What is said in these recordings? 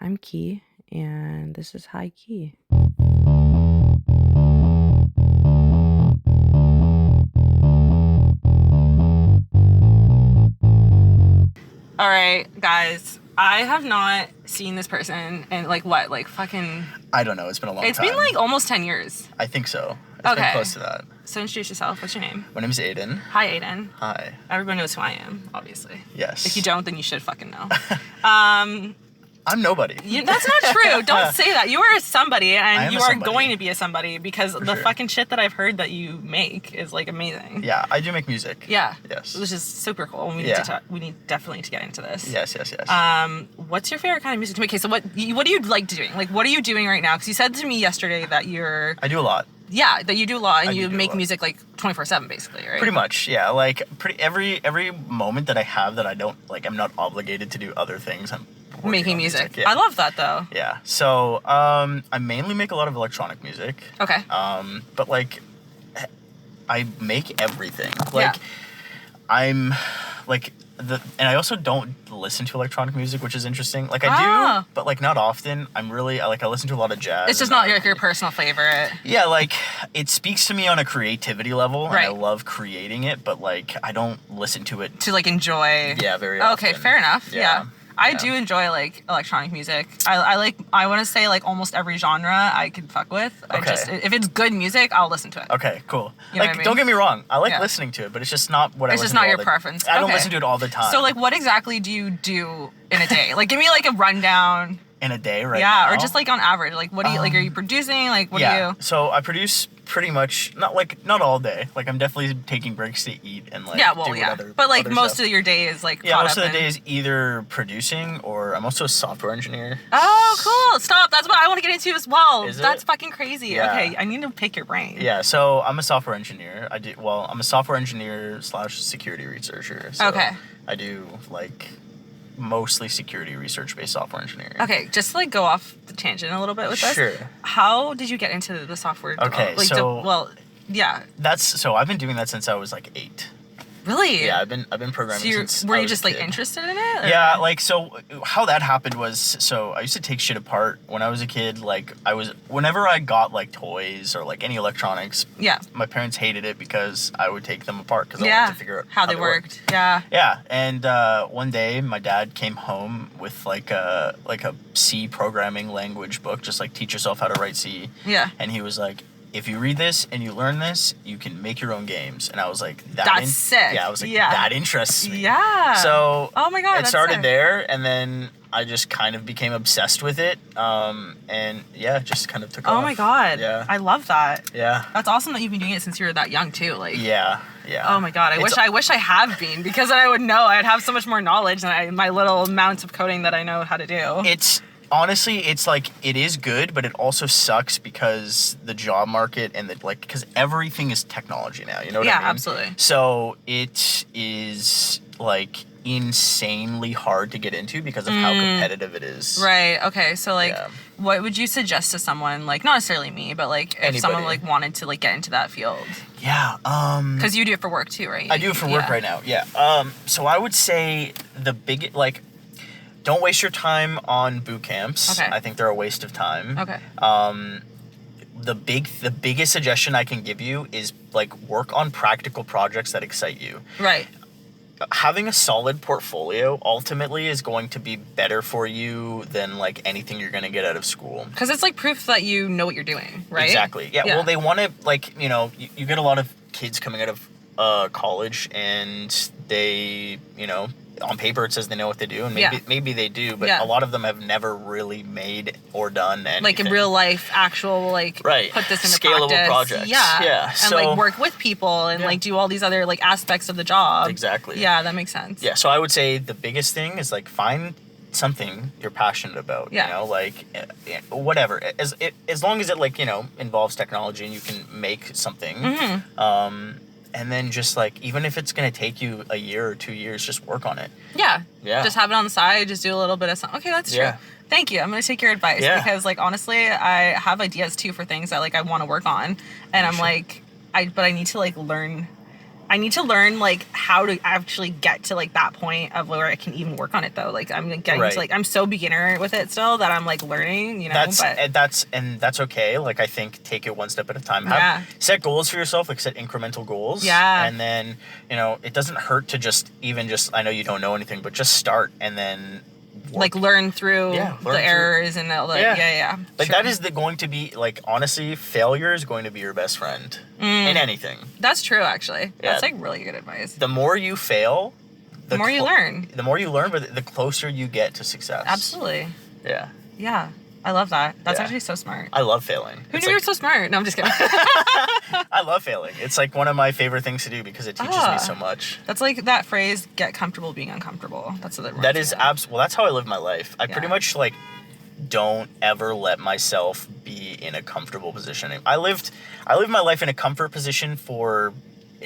I'm Key, and this is High Key. All right, guys. I have not seen this person in fucking. I don't know. It's been a long time. It's been like almost 10 years. I think so. It's been close to that. So introduce yourself. What's your name? My name is Aiden. Hi, Aiden. Hi. Everyone knows who I am, obviously. Yes. If you don't, then you should fucking know. I'm nobody. That's not true. Don't say that. You are a somebody, and you are somebody. going to be a somebody because For the sure. fucking shit that I've heard that you make is like amazing. Yeah, I do make music. Yeah. Yes. Which is super cool. And we need definitely to get into this. Yes. What's your favorite kind of music to make? Okay, so what do you like doing? Like, what are you doing right now? Because you said to me yesterday that I do a lot. that you do a lot, and you do a make lot. music like 24/7, basically, right? Pretty much, yeah. Like every moment that I have that I don't like, I'm not obligated to do other things. I'm working Making on music. Yeah. I love that though. Yeah. So I mainly make a lot of electronic music. Okay. But like I make everything. Like Yeah. I'm like and I also don't listen to electronic music, which is interesting. Like I Ah. do, but like not often. I listen to a lot of jazz. It's just and not your personal favorite. Yeah, like it speaks to me on a creativity level, and I Right. love creating it, but like I don't listen to it. To like enjoy. Yeah, very Okay, often. fair enough. Yeah. I Yeah. do enjoy like electronic music. I want to say like almost every genre I can fuck with. Okay. If it's good music, I'll listen to it. Okay, cool. You know Like what I mean? don't get me wrong, I like Yeah. listening to it, but it's just not what I It's just listen to not all your the- preference. I don't Okay. listen to it all the time. So like, what exactly do you do in a day? Like, give me like a rundown. in a day right Yeah, now. or just like on average. Like, what do you like? Are you producing? Like, what do you? So I produce pretty much not all day. Like I'm definitely taking breaks to eat and like Yeah, well, do yeah. other, But like other most stuff. of your day is like Yeah, caught most up of the in- day is either producing or I'm also a software engineer. Oh, cool! Stop. That's what I want to get into as well. Is That's it? fucking crazy. Yeah. Okay, I need to pick your brain. Yeah, so I'm a software engineer. I'm a software engineer / security researcher. So Okay. I do like mostly security research based software engineering. Okay, just to like go off the tangent a little bit with this. Sure. How did you get into the software? Okay, like, so- yeah, So I've been doing that since I was like 8. really. Yeah, I've been programming So since were I you was a just like kid. interested in it? or- Yeah, like so how that happened was so I used to take shit apart when I was a kid. Like whenever I got like toys or like any electronics, Yeah. my parents hated it because I would take them apart because I Yeah. wanted to figure out how they worked. Yeah. Yeah, and one day my dad came home with like a C programming language book, just like teach yourself how to write C. Yeah. And he was like, if you read this and you learn this, you can make your own games. And I was like, That's sick. Yeah, I was like, Yeah. that interests me. Yeah. So Oh my God, it that's started sick. there, and then I just kind of became obsessed with it. And yeah, just kind of took off. Oh my God. Yeah. I love that. Yeah. That's awesome that you've been doing it since you were that young too. Like. Yeah. Yeah. Oh my God. I wish I have been because then I would know. I'd have so much more knowledge than my little amounts of coding that I know how to do. It's honestly, it's like it is good, but it also sucks because the job market and because everything is technology now. You know what I mean? Yeah, absolutely. So it is like insanely hard to get into because of how competitive it is. Right. Okay. So like, Yeah. what would you suggest to someone like not necessarily me, but like if someone Anybody. like wanted to like get into that field? Yeah. Because you do it for work too, right? I do it for work Yeah. right now. Yeah. So I would say don't waste your time on boot camps. Okay. I think they're a waste of time. Okay. The biggest suggestion I can give you is like work on practical projects that excite you. Right. Having a solid portfolio ultimately is going to be better for you than like anything you're going to get out of school. Because it's like proof that you know what you're doing, right? Exactly. Yeah. Well, they want to like, you get a lot of kids coming out of college and they, on paper it says they know what they do and maybe they do, but Yeah. a lot of them have never really made or done anything. Like in real life, actual like Right. put this into Scalable practice. projects. Yeah. Yeah, And so- like work with people and Yeah. like do all these other like aspects of the job. Exactly. Yeah, that makes sense. Yeah, so I would say the biggest thing is like find something you're passionate about. Yeah. Whatever. As long as it like involves technology and you can make something. Mm-hmm. And then just like even if it's gonna take you a year or 2 years, just work on it. Yeah. Yeah. Just have it on the side. Just do a little bit of something. Okay, that's true. Yeah. Thank you. I'm gonna take your advice Yeah. because like honestly, I have ideas too for things that like I want to work on, and I'm Sure. like, but I need to like learn I need to learn like how to actually get to like that point of where I can even work on it though. Like I'm getting to like, I'm so beginner with it still that I'm like learning, you know. That's okay. Like I think take it one step at a time. Set goals for yourself, like set incremental goals. Yeah. And then, you know, it doesn't hurt to just I know you don't know anything, but just start and then like learn through the errors and all that. Like that is going to be like, honestly, failure is going to be your best friend in anything. That's true, actually. That's like really good advice. The more you fail, the more you learn. The more you learn, but the closer you get to success. Absolutely. Yeah. Yeah. I love that. That's actually so smart. I love failing. Who knew you were so smart? No, I'm just kidding. I love failing. It's like one of my favorite things to do because it teaches me so much. That's like that phrase, get comfortable being uncomfortable. That's what that is well, that's how I live my life. I pretty much like don't ever let myself be in a comfortable position. I lived my life in a comfort position for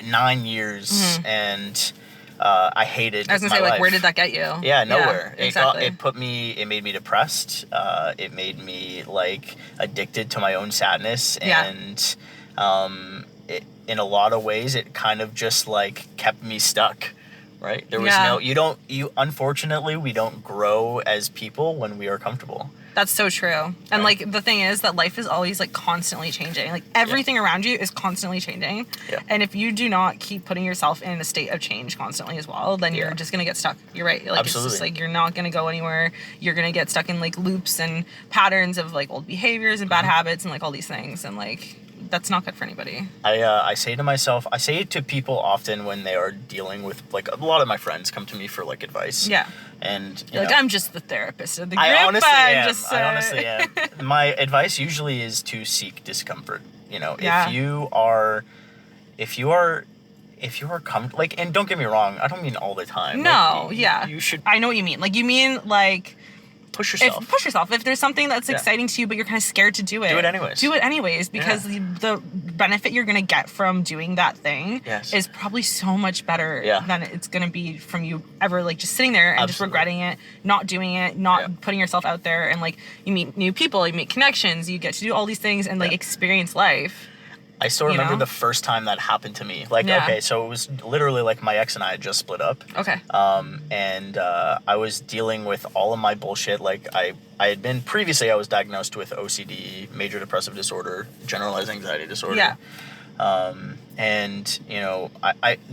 9 years and I hated. I was gonna say, like, where did that get you? Yeah, nowhere. Yeah, exactly. It made me depressed. It made me like addicted to my own sadness, and in a lot of ways, it kind of just like kept me stuck. Right? There was unfortunately, we don't grow as people when we are comfortable. That's so true. And like the thing is that life is always like constantly changing. Like everything around you is constantly changing. Yeah. And if you do not keep putting yourself in a state of change constantly as well, then you're just going to get stuck. You're right. Like Absolutely. It's just like you're not going to go anywhere. You're going to get stuck in like loops and patterns of like old behaviors and bad habits and like all these things, and like that's not good for anybody. I say it to people often when they are dealing with, like, a lot of my friends come to me for like advice. Yeah. And like, I'm just the therapist of the group. I honestly am. My advice usually is to seek discomfort. You know, if you are like, and don't get me wrong, I don't mean all the time. No, like, you should. I know what you mean. Like, you mean like. Push yourself. If there's something that's exciting to you, but you're kind of scared to do it. Do it anyways. Because the benefit you're going to get from doing that thing is probably so much better than it's going to be from you ever like just sitting there and just regretting it, not doing it, not putting yourself out there. And like, you meet new people, you make connections, you get to do all these things and like experience life. I still remember the first time that happened to me. Like, okay, so it was literally like my ex and I had just split up. Okay. And I was dealing with all of my bullshit. Like, I had been previously, I was diagnosed with OCD, major depressive disorder, generalized anxiety disorder. Yeah. And, you know,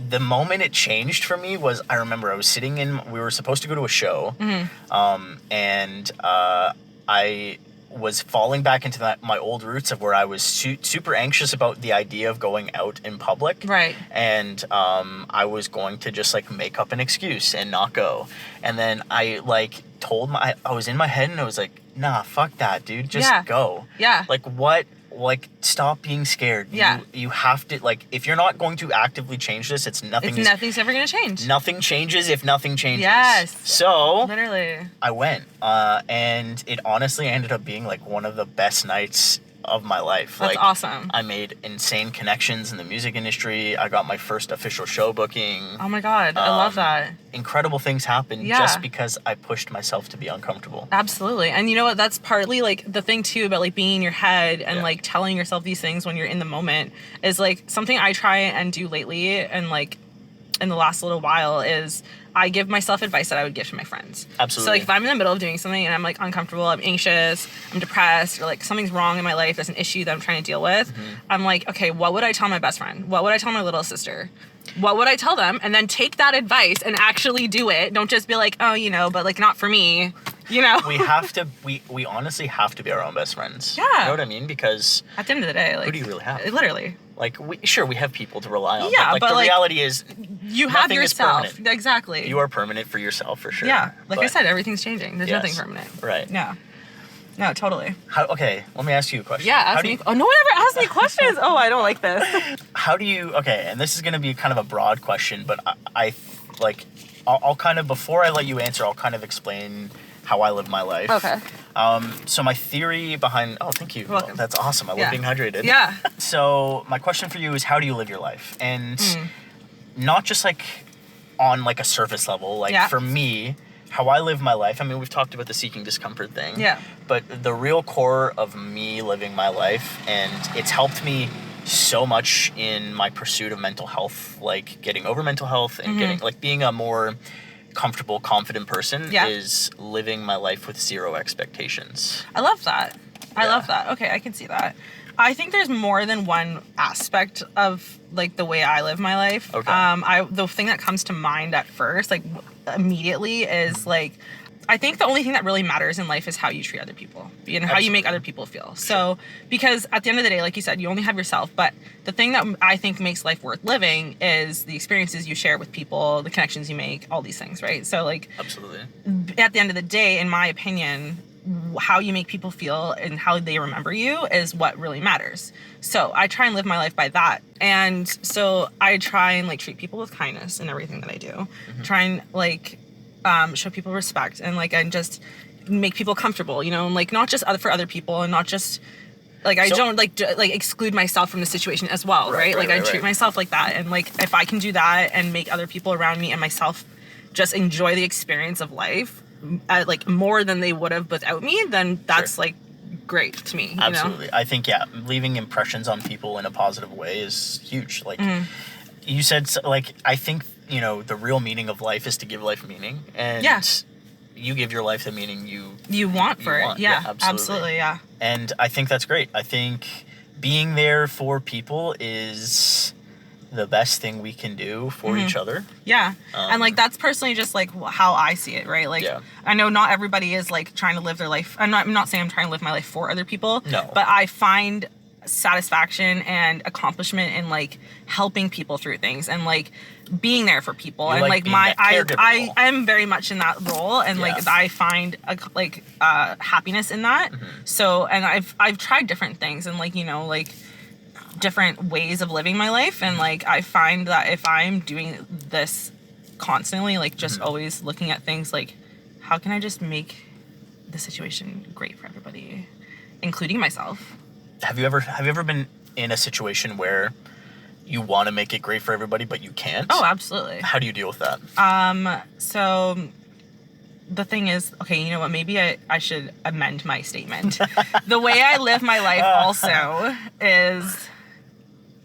the moment it changed for me was, I remember I was we were supposed to go to a show. And I was falling back into my old roots of where I was super anxious about the idea of going out in public. Right. And I was going to just like make up an excuse and not go. And then I like I was in my head and I was like, nah, fuck that, dude. Just go. Yeah. Like what? Like, stop being scared. Yeah. You have to, like, if you're not going to actively change this, nothing's ever going to change. Nothing changes if nothing changes. Yes. So, literally, I went, and it honestly ended up being, like, one of the best nights of my life. That's like, awesome. I made insane connections in the music industry. I got my first official show booking. Oh my God, I love that. Incredible things happened just because I pushed myself to be uncomfortable. Absolutely. And you know what, that's partly like the thing too about like being in your head and like telling yourself these things when you're in the moment is like something I try and do lately and like in the last little while is I give myself advice that I would give to my friends. Absolutely. So like if I'm in the middle of doing something and I'm like uncomfortable, I'm anxious, I'm depressed, or like something's wrong in my life, there's an issue that I'm trying to deal with, I'm like, okay, what would I tell my best friend? What would I tell my little sister? What would I tell them? And then take that advice and actually do it. Don't just be like, oh, you know, but like not for me. You know? we honestly have to be our own best friends. Yeah. You know what I mean? Because at the end of the day, like, who do you really have? Literally. Like, we have people to rely on. Yeah, but the reality is, you have yourself. Exactly. You are permanent for yourself, for sure. Yeah. Like I said, everything's changing. There's nothing permanent. Right. Yeah. No, totally. Okay, let me ask you a question. Yeah, ask me. Oh, no one ever asked me questions. Oh, I don't like this. How do you? Okay, and this is going to be kind of a broad question, but I'll kind of, before I let you answer, I'll kind of explain how I live my life. Okay. So my theory behind. Oh, thank you. You're welcome. That's awesome. I love being hydrated. Yeah. So my question for you is, how do you live your life? And not just like on like a surface level. Like for me, how I live my life, I mean, we've talked about the seeking discomfort thing. Yeah. But the real core of me living my life, and it's helped me so much in my pursuit of mental health, like getting over mental health and getting like being a more comfortable, confident person is living my life with zero expectations. I love that. I love that. Okay, I can see that. I think there's more than one aspect of like the way I live my life. Okay. The thing that comes to mind at first, like immediately, is like, I think the only thing that really matters in life is how you treat other people and how you make other people feel. So, because at the end of the day, like you said, you only have yourself. But the thing that I think makes life worth living is the experiences you share with people, the connections you make, all these things, right? So, like, absolutely. At the end of the day, in my opinion, how you make people feel and how they remember you is what really matters. So I try and live my life by that. And so I try and like treat people with kindness in everything that I do. Try and like show people respect and like, and just make people comfortable, you know, and like not just for other people and not just like, I don't like exclude myself from the situation as well. Right. I treat myself like that. And like, if I can do that and make other people around me and myself just enjoy the experience of life, like more than they would have without me, then that's like great to me. Absolutely. You know? I think, leaving impressions on people in a positive way is huge. Like you said, like, I think, you know, the real meaning of life is to give life meaning. And you give your life the meaning you want for it. Yeah, absolutely. Yeah. And I think that's great. I think being there for people is the best thing we can do for each other. Yeah. And like, that's personally just like how I see it, right? Like, I know not everybody is like trying to live their life. I'm not saying I'm trying to live my life for other people. No. But I find satisfaction and accomplishment in like helping people through things and like being there for people. And like I am very much in that role, and like I find happiness in that. So, and I've tried different things and like, you know, like different ways of living my life, and like I find that if I'm doing this constantly, like just always looking at things like, how can I just make the situation great for everybody, including myself. Have you ever been in a situation where you want to make it great for everybody but you can't? Oh, absolutely. How do you deal with that? So the thing is, okay, you know what, maybe I should amend my statement. The way I live my life also is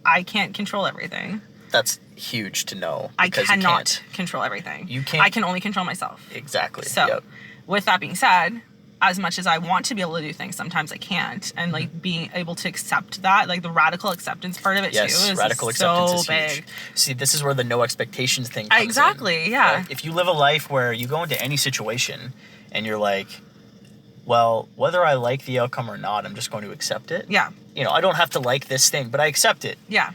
I can't control everything. That's huge to know. I cannot control everything. You can't. I can only control myself. Exactly. So, with that being said, as much as I want to be able to do things, sometimes I can't. And like being able to accept that, like the radical acceptance part of it too, is radical acceptance is big. Huge. See, this is where the no expectations thing comes Exactly, in. yeah. Right? If you live a life where you go into any situation and you're like, well, whether I like the outcome or not, I'm just going to accept it. Yeah. You know, I don't have to like this thing, but I accept it. Yeah.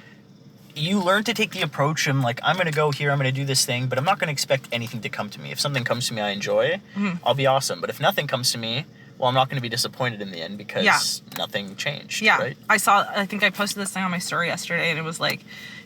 You learn to take the approach of like, I'm going to go here, I'm going to do this thing, but I'm not going to expect anything to come to me. If something comes to me I enjoy, I'll be awesome. But if nothing comes to me, well, I'm not going to be disappointed in the end because nothing changed. Yeah. Right? I think I posted this thing on my story yesterday, and it was like,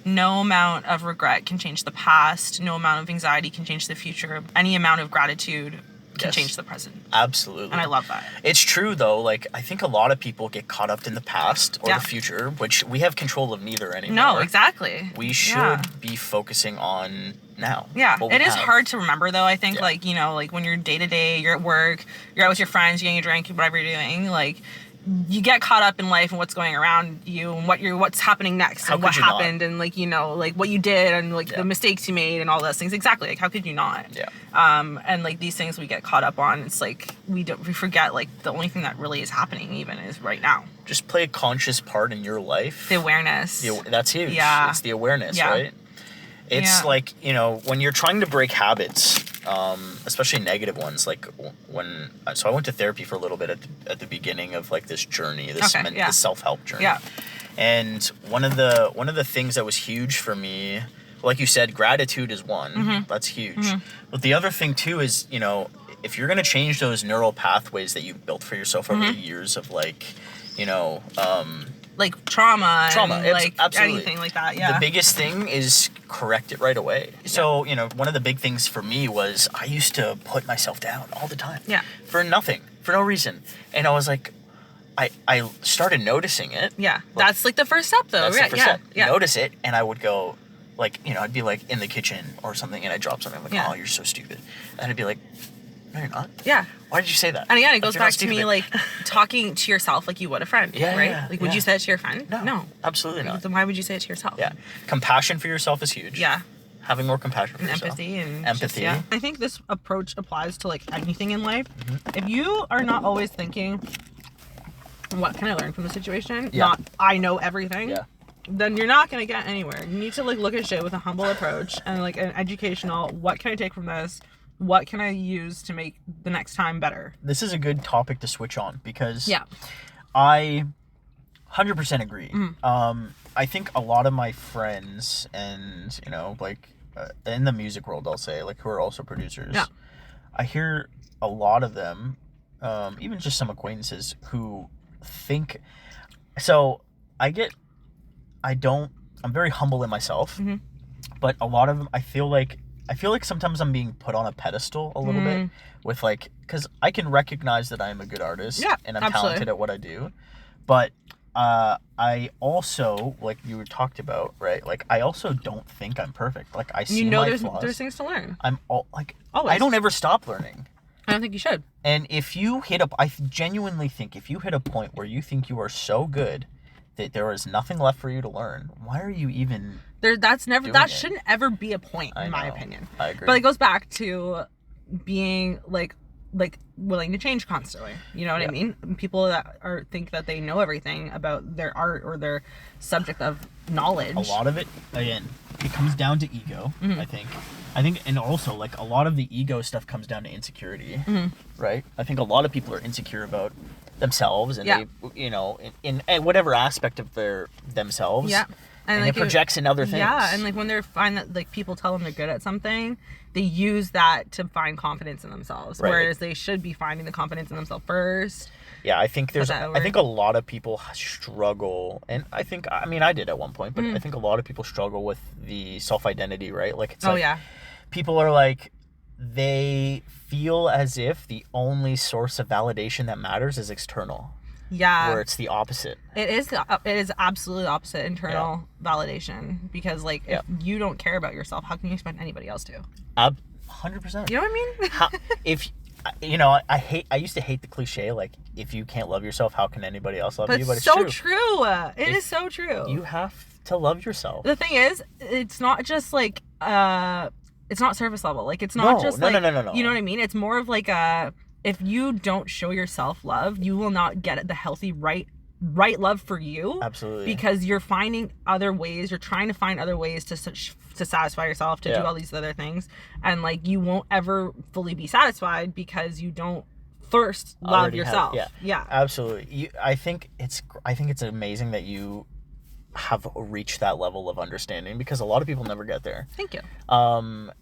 no amount of regret can change the past. No amount of anxiety can change the future. Any amount of gratitude can change the present. Absolutely. And I love that. It's true, though. Like, I think a lot of people get caught up in the past or the future, which we have control of neither anymore. No, exactly. We should be focusing on now. Yeah. It is hard to remember, though, I think, like, you know, like when you're day to day, you're at work, you're out with your friends, you're getting a drink, whatever you're doing, like, you get caught up in life and what's going around you and what's happening next and what happened and like, you know, like what you did and like the mistakes you made and all those things. Exactly. Like, how could you not? Yeah. And like these things we get caught up on, it's like we forget like the only thing that really is happening even is right now. Just play a conscious part in your life. The awareness. That's huge. Yeah. It's the awareness, right? It's like, you know, when you're trying to break habits, especially negative ones, like so I went to therapy for a little bit at the beginning of like this journey, this self-help journey. Yeah. And one of the things that was huge for me, like you said, gratitude is one. That's huge. But the other thing too is, you know, if you're going to change those neural pathways that you've built for yourself over the years of like, you know, like trauma and like absolutely. Anything like that. Yeah. The biggest thing is correct it right away. So, you know, one of the big things for me was I used to put myself down all the time. Yeah. For nothing, for no reason. And I was like, I started noticing it. Yeah. That's like the first step though. That's the first step. Yeah. Notice it, and I would go, like, you know, I'd be like in the kitchen or something and I'd drop something. I'm like, oh, you're so stupid. And I'd be like, No, you're not. Yeah. Why did you say that? And again, it goes back to me like talking to yourself like you would a friend, right? Yeah, like, would you say it to your friend? No, absolutely not. Then why would you say it to yourself? Yeah, compassion for yourself is huge. Yeah. Having more compassion for yourself. Empathy and empathy. Just, I think this approach applies to like anything in life. If you are not always thinking, what can I learn from the situation? Not, I know everything. Yeah. Then you're not going to get anywhere. You need to like look at shit with a humble approach and like an educational, what can I take from this? What can I use to make the next time better? This is a good topic to switch on because yeah, I 100% agree. I think a lot of my friends and, you know, like in the music world, I'll say, like, who are also producers, I hear a lot of them, even just some acquaintances who think, so I'm very humble in myself, but a lot of them, I feel like sometimes I'm being put on a pedestal a little bit with like, because I can recognize that I'm a good artist and I'm talented at what I do, but I also, like you talked about, right? Like, I also don't think I'm perfect. Like, I see my flaws. There's things to learn. I'm always. I don't ever stop learning. I don't think you should. And if you I genuinely think if you hit a point where you think you are so good that there is nothing left for you to learn, why are you even that shouldn't ever be a point, in my opinion. I agree. But it goes back to being like willing to change constantly. You know what I mean? People that think that they know everything about their art or their subject of knowledge. A lot of it, again, it comes down to ego, I think, and also like a lot of the ego stuff comes down to insecurity, right? I think a lot of people are insecure about themselves and they, you know, in whatever aspect of themselves. Yeah. And like, it projects in other things. Yeah, and like when they find that like people tell them they're good at something, they use that to find confidence in themselves. Right. Whereas they should be finding the confidence in themselves first. Yeah, I think I think a lot of people struggle, and I did at one point, but I think a lot of people struggle with the self-identity, right? Like, it's people are like, they feel as if the only source of validation that matters is external. Yeah. Where it's the opposite. It is absolutely the opposite, internal validation, because like if you don't care about yourself, how can you expect anybody else to? 100%. You know what I mean? I used to hate the cliche, like, if you can't love yourself, how can anybody else love you? But it's so true. It is so true. You have to love yourself. The thing is, it's not just like it's not surface level. Like, it's not just like, no. You know what I mean? It's more of like if you don't show yourself love, you will not get the healthy right love for you. Absolutely. Because you're finding other ways, you're trying to find other ways to satisfy yourself, to do all these other things, and like you won't ever fully be satisfied because you don't first love yourself. Yeah. Absolutely. I think it's amazing that you have reached that level of understanding, because a lot of people never get there. Thank you.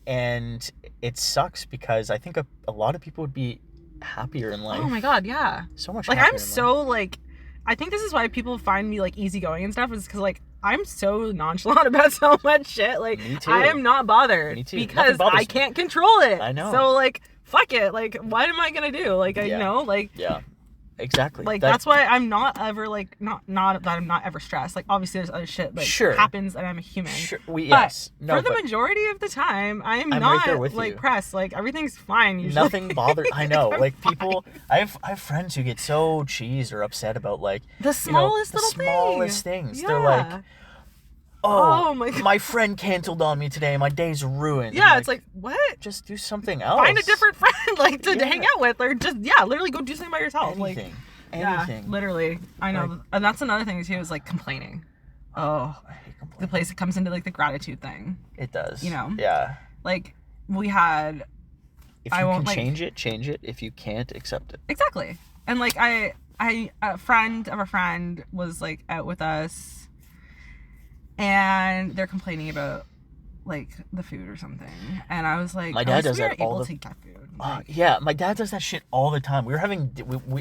And it sucks because I think a lot of people would be happier in life. Oh my god, yeah. So much like, happier. I'm so like, I think this is why people find me like easygoing and stuff, is because like I'm so nonchalant about so much shit. Like, me too. I am not bothered. Me too. Because I can't control it. I know. So like, fuck it. Like, what am I gonna do? Like, you know, like, yeah. Exactly. Like, that's why I'm not ever like not that I'm not ever stressed. Like, obviously there's other shit that happens and I'm a human. Sure. For the majority of the time, I'm not right there with like you. Pressed. Like, everything's fine usually. Nothing bothers. I know. Like, people, I have friends who get so cheesed or upset about like the smallest things. Yeah. They're like, oh my god, my friend canceled on me today. My day's ruined. Yeah, it's like, what? Just do something else. Find a different friend like to hang out with, or just literally go do something by yourself. Anything. Yeah, literally. I know. Like, and that's another thing too, is like complaining. Oh, I hate complaining. The place it comes into like the gratitude thing. It does. You know. Yeah. Like, we had. If you can change it, change it. If you can't, accept it. Exactly. And like a friend of a friend was like out with us. And they're complaining about like the food or something, and I was like, my dad does that all the to get food. Yeah, my dad does that shit all the time. We were having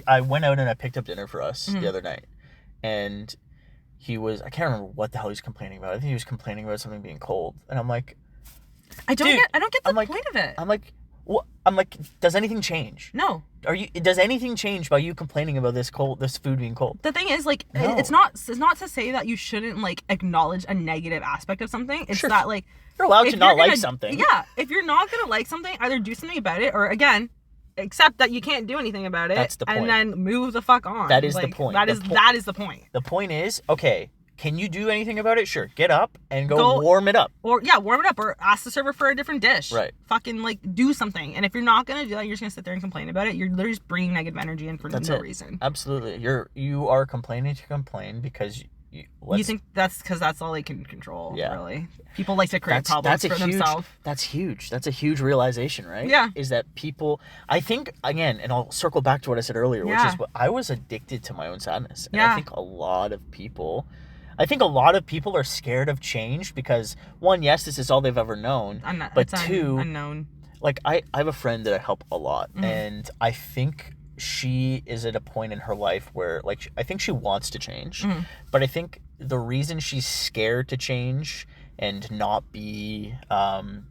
I went out and I picked up dinner for us the other night, and I can't remember what the hell he was complaining about. I think he was complaining about something being cold, and I'm like, I don't get the point of it. I'm like, what? I'm like, does anything change? No. Does anything change by you complaining about this food being cold? The thing is, like, it's not to say that you shouldn't like acknowledge a negative aspect of something. It's that like you're allowed to not like something. Yeah, if you're not gonna like something, either do something about it, or again, accept that you can't do anything about it. That's the point. And then move the fuck on. That is the point. That is the point. The point is, okay, can you do anything about it? Sure. Get up and go warm it up. Or warm it up, or ask the server for a different dish. Right. Fucking like do something. And if you're not gonna do that, you're just gonna sit there and complain about it. You're literally just bringing negative energy in for no reason. Absolutely. You are complaining to complain because you think that's because that's all they can control. Yeah. Really. People like to create problems for themselves. That's huge. That's a huge realization, right? Yeah. Is that people, I think, again, and I'll circle back to what I said earlier, which is what I was addicted to my own sadness. And I think a lot of people are scared of change because, one, yes, this is all they've ever known. But two, unknown. Like, I have a friend that I help a lot. Mm-hmm. And I think she is at a point in her life where, like, I think she wants to change. Mm-hmm. But I think the reason she's scared to change and not be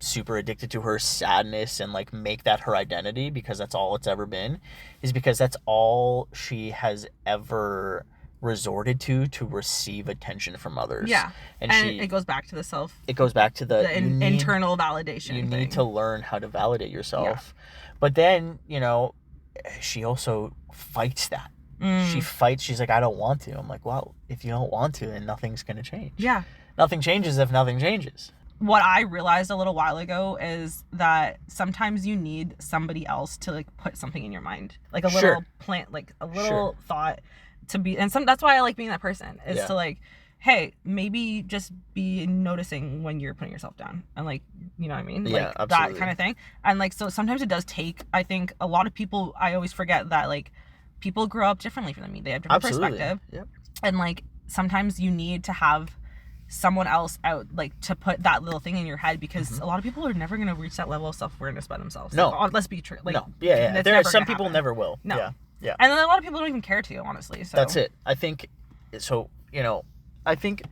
super addicted to her sadness and, like, make that her identity, because that's all it's ever been, is because that's all she has ever resorted to receive attention from others. Yeah. And it goes back to the self. It goes back to the internal validation. You need to learn how to validate yourself. Yeah. But then, you know, she also fights that. She fights. She's like, I don't want to. I'm like, well, if you don't want to, then nothing's going to change. Yeah. Nothing changes if nothing changes. What I realized a little while ago is that sometimes you need somebody else to, like, put something in your mind. Like a little plant, like a little thought to be, and that's why I like being that person, is to, like, hey, maybe just be noticing when you're putting yourself down, and, like, you know what I mean? Yeah, like, absolutely. that kind of thing. And, like, so sometimes it does take, I think a lot of people, I always forget that, like, people grow up differently from me. They have different perspective. Yep. And, like, sometimes you need to have someone else out, like, to put that little thing in your head, because a lot of people are never going to reach that level of self-awareness by themselves. No. Like, let's be true. Like, no. Yeah. There are some people never will. No. Yeah. And then a lot of people don't even care to, honestly. So that's it. I think, so, you know, I think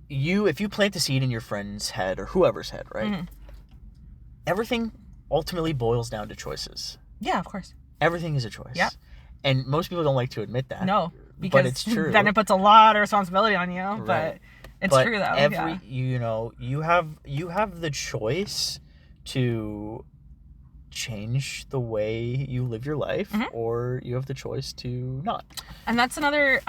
if you plant a seed in your friend's head or whoever's head, right? Everything ultimately boils down to choices. Yeah, of course. Everything is a choice. Yeah. And most people don't like to admit that. No, because but it's true. Then it puts a lot of responsibility on you. Right. But it's true though. You know, you have the choice to change the way you live your life, or you have the choice to not. And that's another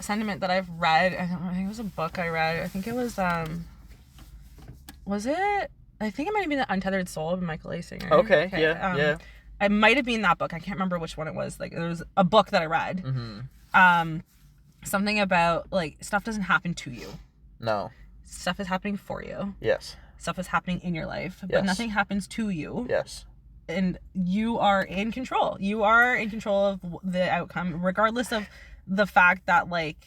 sentiment that I've read. I think it was a book I read. I think it was it? I think it might have been The Untethered Soul of Michael A. Singer. Okay. Yeah. It might have been that book. I can't remember which one it was. Like, there was a book that I read. Something about, like, stuff doesn't happen to you. No. Stuff is happening for you. Yes. Stuff is happening in your life, but nothing happens to you. Yes. And you are in control. You are in control of the outcome, regardless of the fact that, like,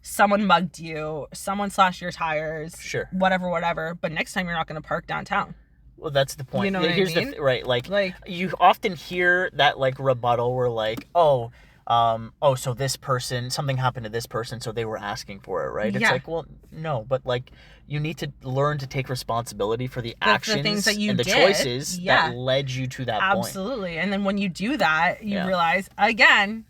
someone mugged you, someone slashed your tires, whatever. But next time you're not going to park downtown. Well, that's the point. You know what I mean? Here's the right. Like, you often hear that, like, rebuttal where, like, so this person, something happened to this person, so they were asking for it, right? It's like, well, no, but, like, you need to learn to take responsibility for the actions, the things that you and the did, choices that led you to that point. Absolutely. And then when you do that, you realize, again,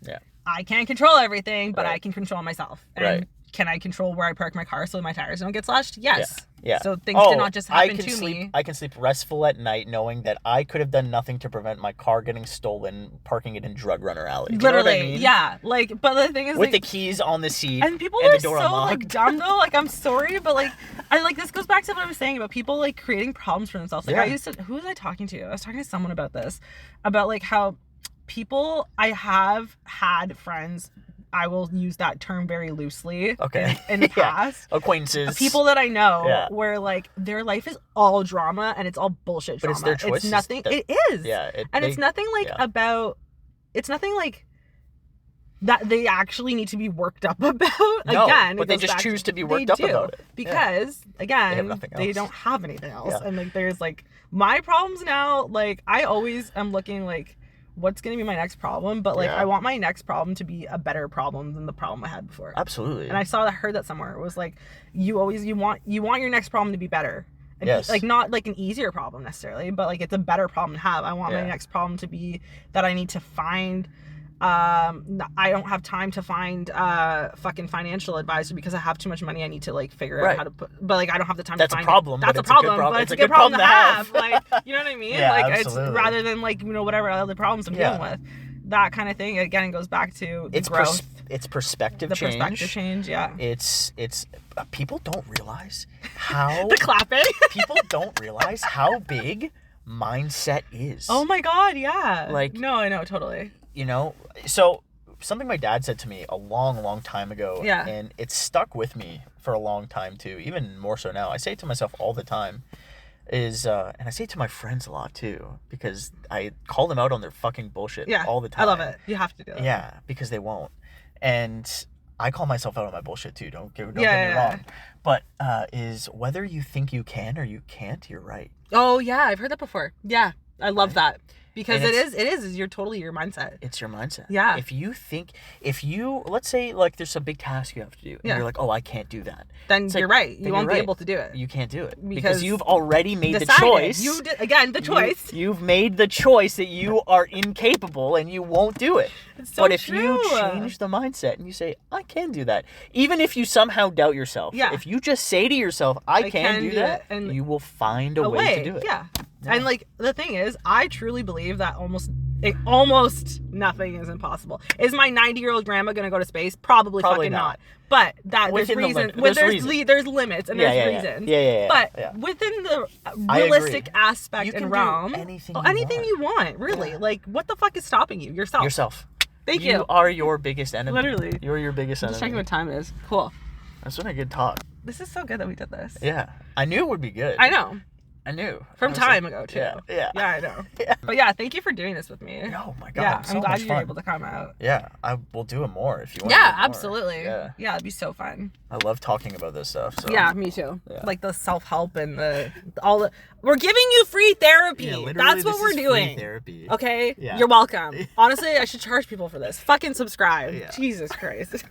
I can't control everything, but I can control myself. And can I control where I park my car so my tires don't get slashed? Yes. Yeah. So things did not just happen to me. I can sleep restful at night knowing that I could have done nothing to prevent my car getting stolen, parking it in Drug Runner Alley. Literally, you know what I mean? Yeah. Like, but the thing is, with like, the keys on the seat and people and are the door so unlocked. Like dumb though. Like, I'm sorry, but like, this goes back to what I was saying about people, like, creating problems for themselves. Like, who was I talking to? I was talking to someone about this, about, like, how I have had friends, I will use that term very loosely. In the past. Acquaintances. People that I know where, like, their life is all drama and it's all bullshit drama. But it's their choices. It's nothing. It is. Yeah. It's nothing like about. It's nothing like that they actually need to be worked up about. No, again, but they just choose to be worked up about it. Because, again, they don't have anything else. Yeah. And, like, there's, like, my problems now, like, I always am looking, like, what's going to be my next problem, but, like, I want my next problem to be a better problem than the problem I had before. Absolutely. And I heard that somewhere. It was like, you want your next problem to be better. And like, not like an easier problem necessarily, but, like, it's a better problem to have. I want my next problem to be that I need to find I don't have time to find fucking financial advisor because I have too much money. I need to like figure out how to put, but like I don't have the time to find a problem. That's a problem, but it's a good problem to have. Like, you know what I mean? Yeah, like absolutely. it's rather than like, you know, whatever other problems I'm dealing with. That kind of thing. Again, it goes back to the growth. It's perspective the change. Perspective change, yeah. It's people don't realize how the clapping. People don't realize how big mindset is. Oh my God, yeah. Like, no, I know, totally. You know, so something my dad said to me a long time ago, and it stuck with me for a long time too, even more so now. I say it to myself all the time, and I say it to my friends a lot too, because I call them out on their fucking bullshit all the time. I love it. You have to do it. Yeah, because they won't. And I call myself out on my bullshit too, don't get me wrong. But is whether you think you can or you can't, you're right. Oh yeah, I've heard that before. Yeah, I love that. Because it is you're totally your mindset. It's your mindset. Yeah. If you let's say like there's a big task you have to do, and you're like, oh, I can't do that. Then you're right. You won't be able to do it. You can't do it because you've already made the choice. You did, again, the choice. You've made the choice that you are incapable and you won't do it. It's so but if true. you change the mindset and you say, I can do that, even if you somehow doubt yourself, if you just say to yourself, I can do that, and you will find a way to do it. Yeah. And like the thing is, I truly believe that almost nothing is impossible. Is my 90-year-old grandma gonna go to space? Probably fucking not. But that there's reason. There's limits and there's reasons. But within the realistic aspect and realm, anything you want, really. Yeah. Like, what the fuck is stopping you? Yourself. Thank you. You are your biggest enemy. Literally. You're your biggest enemy. Just checking what time is. Cool. That's been a good talk. This is so good that we did this. Yeah. I knew it would be good. I know. I knew. From time ago, too. Yeah, I know. Yeah. But yeah, thank you for doing this with me. Oh my God. Yeah, so I'm glad you were fun. able to come out. Yeah, I will do it more if you want. Yeah, absolutely. Yeah, it'd be so fun. I love talking about this stuff. So. Yeah, me too. Yeah. Like the self-help and we're giving you free therapy. Yeah, that's what we're doing. Free therapy. Okay? Yeah. You're welcome. Honestly, I should charge people for this. Fucking subscribe. Yeah. Jesus Christ.